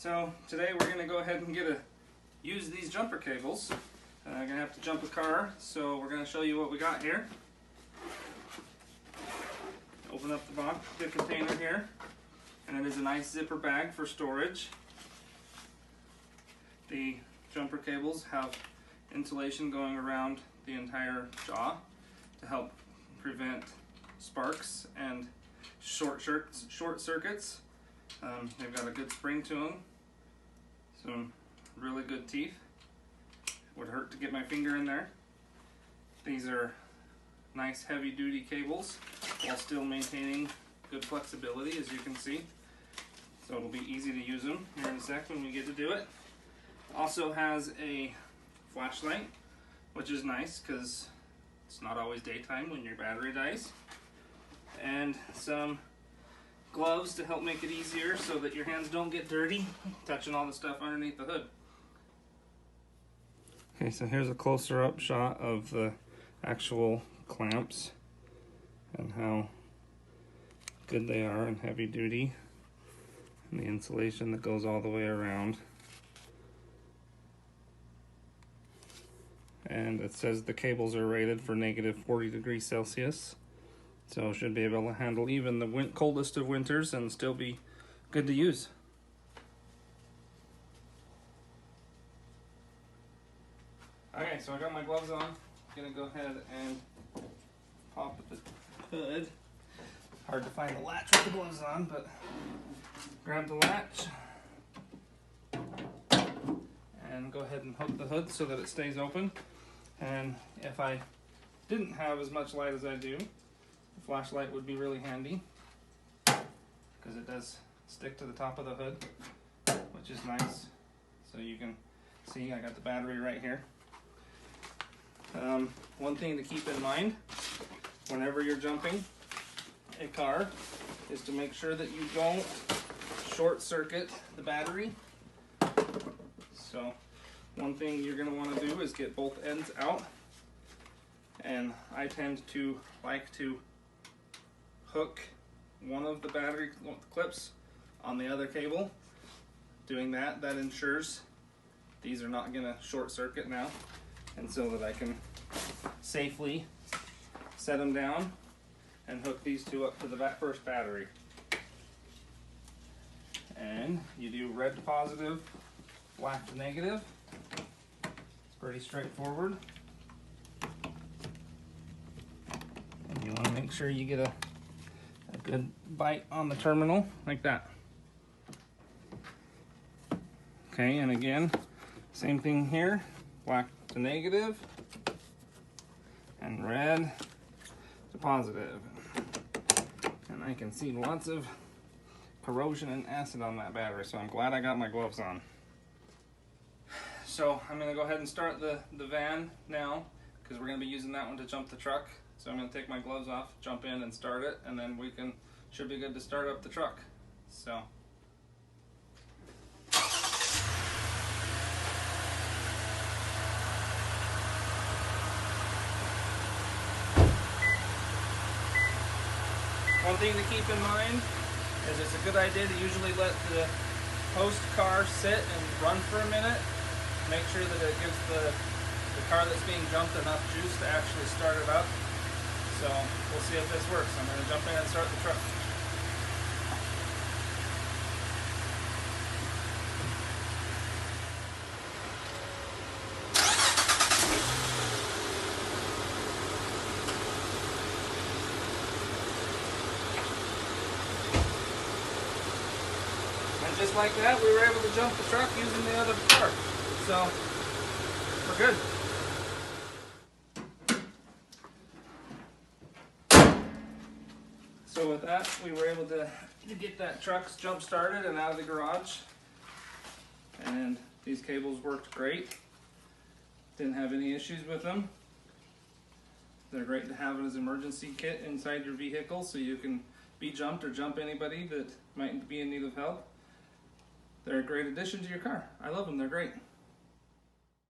So today we're going to go ahead and use these jumper cables. I'm going to have to jump a car, so we're going to show you what we got here. Open up the container here, and it is a nice zipper bag for storage. The jumper cables have insulation going around the entire jaw to help prevent sparks and short circuits. They've got a good spring to them, some really good teeth. Would hurt to get my finger in there. These are nice heavy duty cables while still maintaining good flexibility, as you can see. So it'll be easy to use them here in a sec when we get to do it. Also has a flashlight, which is nice because it's not always daytime when your battery dies. And some gloves to help make it easier so that your hands don't get dirty touching all the stuff underneath the hood. Okay, so here's a closer up shot of the actual clamps and how good they are and heavy duty, and the insulation that goes all the way around. And it says the cables are rated for -40°C, so should be able to handle even the coldest of winters and still be good to use. Okay, so I got my gloves on. I'm gonna go ahead and pop the hood. Hard to find the latch with the gloves on, but grab the latch and go ahead and hook the hood so that it stays open. And if I didn't have as much light as I do, the flashlight would be really handy because it does stick to the top of the hood, which is nice. So you can see I got the battery right here. One thing to keep in mind whenever you're jumping a car is to make sure that you don't short circuit the battery. So one thing you're going to want to do is get both ends out, and I tend to like to hook one of the battery clips on the other cable. Doing that ensures these are not going to short circuit now, and so that I can safely set them down and hook these two up to the first battery. And you do red to positive, black to negative. It's pretty straightforward. And you want to make sure you get a good bite on the terminal like that. Okay, and again, same thing here, black to negative and red to positive. And I can see lots of corrosion and acid on that battery, so I'm glad I got my gloves on. So I'm going to go ahead and start the van now, because we're going to be using that one to jump the truck. So I'm going to take my gloves off, jump in and start it, and then should be good to start up the truck. So one thing to keep in mind is it's a good idea to usually let the host car sit and run for a minute. Make sure that it gives the car that's being jumped enough juice to actually start it up. So we'll see if this works. I'm going to jump in and start the truck. Just like that, we were able to jump the truck using the other car. So, we're good. So with that, we were able to get that truck jump started and out of the garage. And these cables worked great. Didn't have any issues with them. They're great to have as an emergency kit inside your vehicle so you can be jumped or jump anybody that might be in need of help. They're a great addition to your car. I love them, they're great.